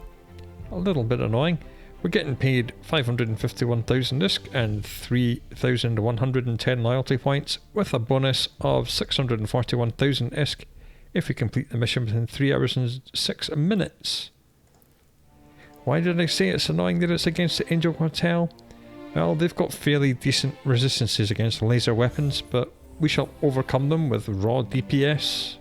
A little bit annoying. We're getting paid 551,000 ISK and 3,110 loyalty points with a bonus of 641,000 ISK if we complete the mission within 3 hours and 6 minutes. Why did I say it's annoying that it's against the Angel Cartel? Well, they've got fairly decent resistances against laser weapons, but we shall overcome them with raw DPS.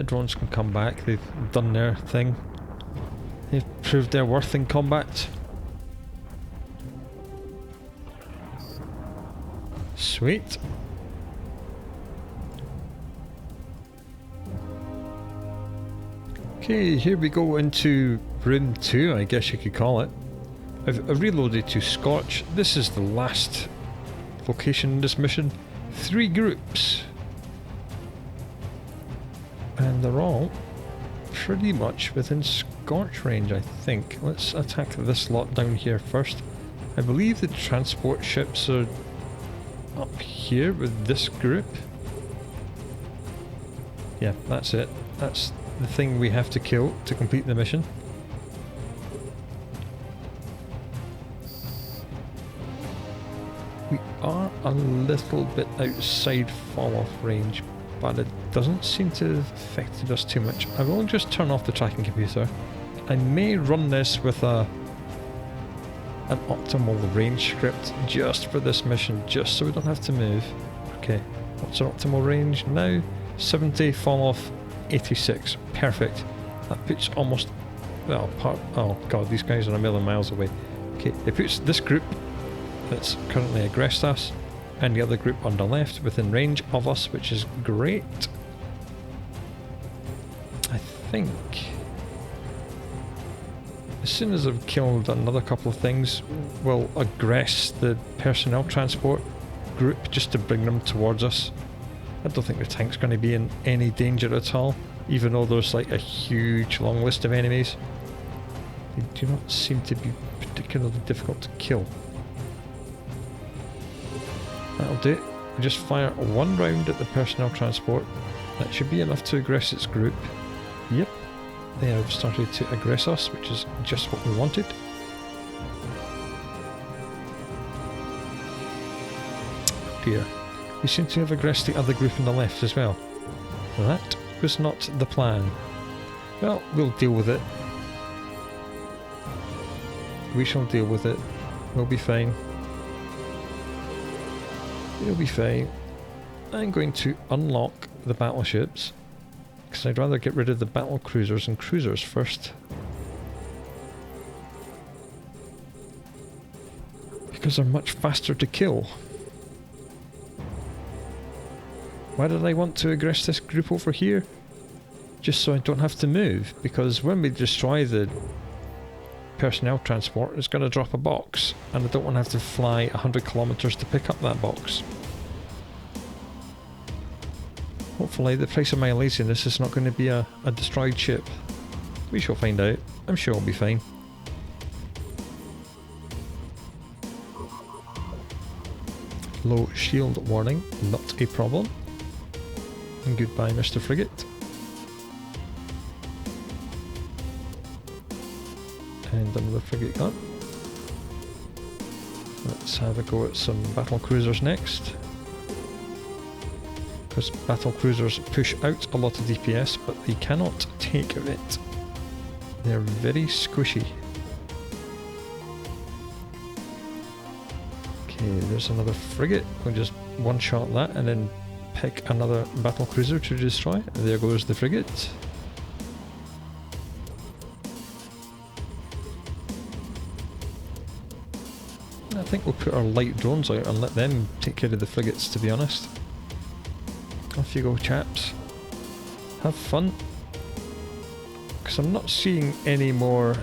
Drones can come back, they've done their thing. They've proved their worth in combat. Sweet. Okay, here we go into room 2, I guess you could call it. I've reloaded to Scorch. This is the last location in this mission. 3 groups. And they're all pretty much within Scorch range, I think. Let's attack this lot down here first. I believe the transport ships are up here with this group. Yeah, that's it. That's the thing we have to kill to complete the mission. We are a little bit outside fall-off range, but it doesn't seem to have affected us too much. I will just turn off the tracking computer. I may run this with an optimal range script just for this mission, just so we don't have to move. Okay, what's our optimal range now? 70, fall off 86. Perfect. That puts almost, well, oh god, these guys are a million miles away. Okay, it puts this group that's currently aggressed us and the other group on the left within range of us, which is great. I think As soon as I've killed another couple of things, we'll aggress the personnel transport group just to bring them towards us. I don't think the tank's going to be in any danger at all, even though there's like a huge long list of enemies. They do not seem to be particularly difficult to kill. That'll do it. We just fire one round at the personnel transport. That should be enough to aggress its group. Yep, they have started to aggress us, which is just what we wanted. Dear, we seem to have aggressed the other group on the left as well. That was not the plan. Well, we'll deal with it. We shall deal with it. We'll be fine. We'll be fine. I'm going to unlock the battleships, because I'd rather get rid of the battle cruisers and cruisers first. Because they're much faster to kill. Why did I want to aggress this group over here? Just so I don't have to move, because when we destroy the personnel transport, it's going to drop a box, and I don't want to have to fly 100 kilometers to pick up that box. Hopefully the price of my laziness is not going to be a destroyed ship. We shall find out. I'm sure I'll be fine. Low shield warning, not a problem. And goodbye, Mr. Frigate. And another frigate gone. Let's have a go at some battle cruisers next. Because battle cruisers push out a lot of DPS, but they cannot take it. They're very squishy. Okay, there's another frigate. We'll just one-shot that and then pick another battle cruiser to destroy. There goes the frigate. I think we'll put our light drones out and let them take care of the frigates, to be honest. Off you go, chaps. Have fun. Because I'm not seeing any more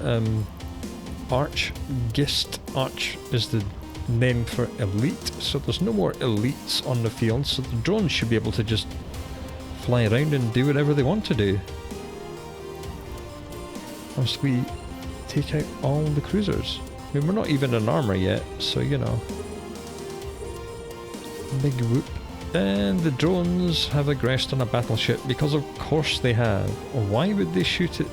Arch. Gist Arch is the name for elite, so there's no more elites on the field, so the drones should be able to just fly around and do whatever they want to do. Once we take out all the cruisers. I mean, we're not even in armour yet, so you know. Big whoop. And the drones have aggressed on a battleship, because of course they have. Why would they shoot at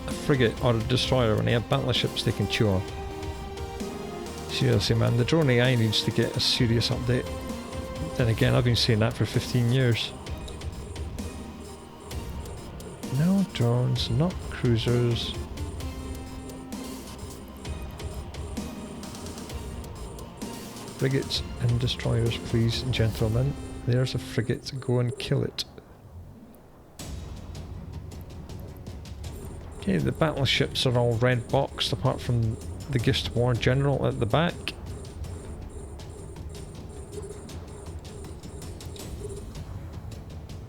a frigate or a destroyer when they have battleships they can chew on? Seriously man, the drone AI needs to get a serious update. Then again, I've been saying that for 15 years. No drones, not cruisers. Frigates and destroyers, please, gentlemen. There's a frigate, go and kill it. Okay, the battleships are all red boxed apart from the Gist War General at the back.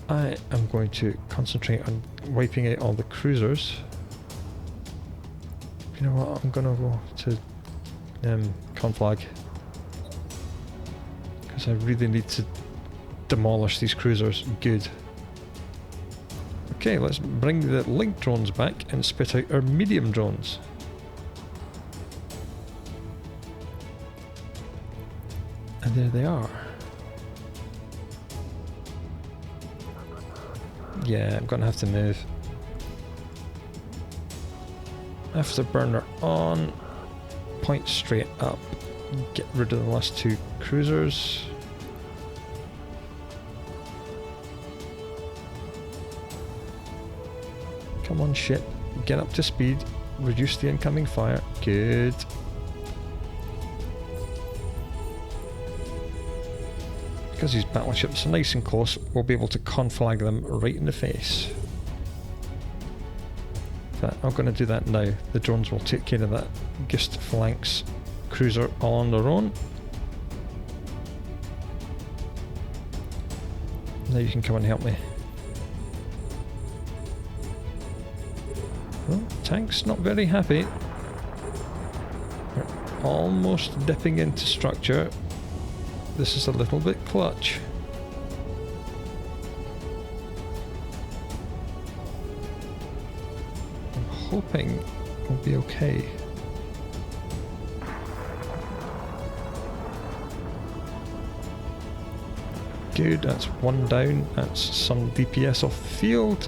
I am going to concentrate on wiping out all the cruisers. You know what, I'm gonna go to conflag. Because I really need to demolish these cruisers. Good. Okay, let's bring the light drones back and spit out our medium drones. And there they are. Yeah, I'm gonna have to move. Afterburner on. Point straight up. Get rid of the last two cruisers. Come on ship, get up to speed, reduce the incoming fire. Good. Because these battleships are nice and close, we'll be able to conflag them right in the face. But I'm going to do that now. The drones will take care of that Gist flanks cruiser all on their own. Now you can come and help me. Well, tank's not very happy. We're almost dipping into structure. This is a little bit clutch. I'm hoping we'll be okay. Good, that's one down. That's some DPS off the field.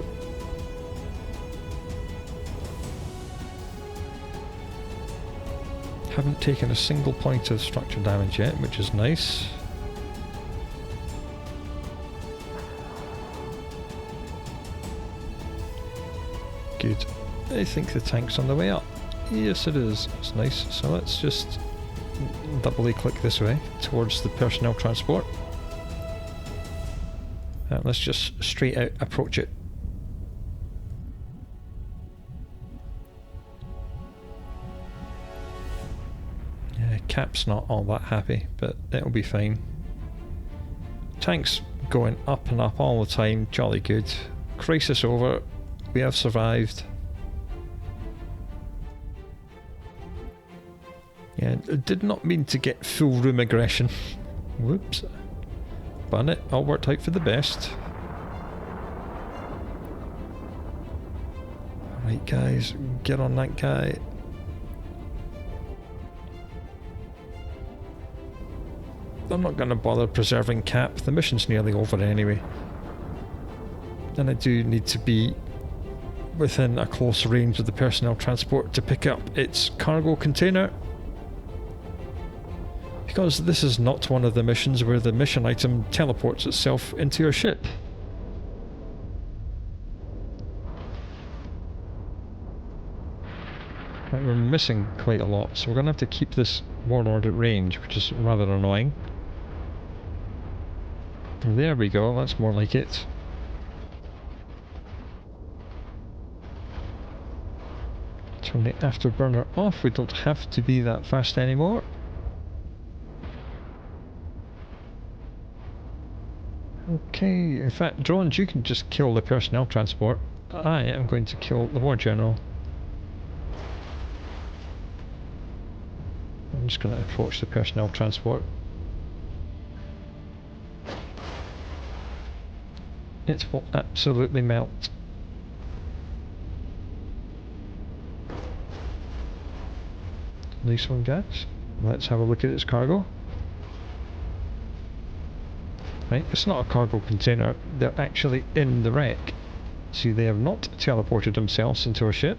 Haven't taken a single point of structure damage yet, which is nice. Good. I think the tank's on the way up. Yes, it is. It's nice. So let's just doubly click this way towards the personnel transport. Let's just straight out approach it. Yeah, Cap's not all that happy, but it'll be fine. Tank's going up and up all the time, jolly good. Crisis over, we have survived. Yeah, it did not mean to get full room aggression. Whoops. But it all worked out for the best. Alright guys, get on that guy. I'm not going to bother preserving Cap, the mission's nearly over anyway. And I do need to be within a close range of the personnel transport to pick up its cargo container. Because this is not one of the missions where the mission item teleports itself into your ship. Right, we're missing quite a lot, so we're going to have to keep this warlord at range, which is rather annoying. There we go, that's more like it. Turn the afterburner off, we don't have to be that fast anymore. Okay, in fact, drones, you can just kill the personnel transport. I am going to kill the war general. I'm just going to approach the personnel transport. It will absolutely melt. Nice one, guys. Let's have a look at its cargo. Right, it's not a cargo container, they're actually in the wreck. See, they have not teleported themselves into a ship.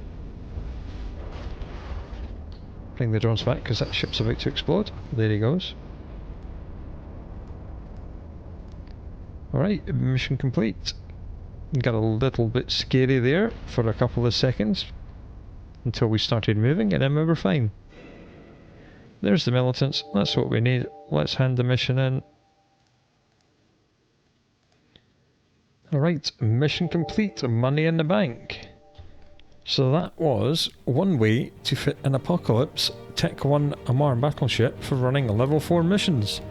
Bring the drones back because that ship's about to explode. There he goes. Alright, mission complete. Got a little bit scary there for a couple of seconds until we started moving and then we were fine. There's the militants, that's what we need. Let's hand the mission in. Alright, mission complete, money in the bank. So that was one way to fit an Apocalypse Tech 1 Amarr battleship for running level 4 missions.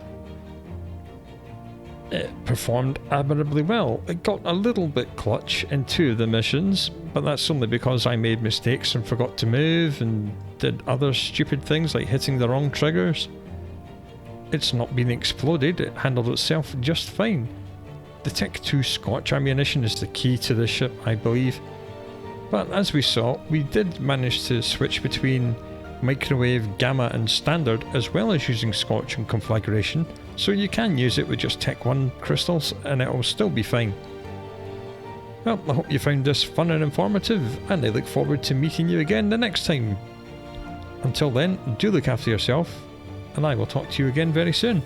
It performed admirably well. It got a little bit clutch in 2 of the missions, but that's only because I made mistakes and forgot to move and did other stupid things like hitting the wrong triggers. It's not been exploded, it handled itself just fine. The Tech 2 Scotch ammunition is the key to this ship, I believe. But as we saw, we did manage to switch between microwave, gamma and standard, as well as using Scotch and conflagration, so you can use it with just Tech 1 crystals and it will still be fine. Well, I hope you found this fun and informative, and I look forward to meeting you again the next time. Until then, do look after yourself, and I will talk to you again very soon.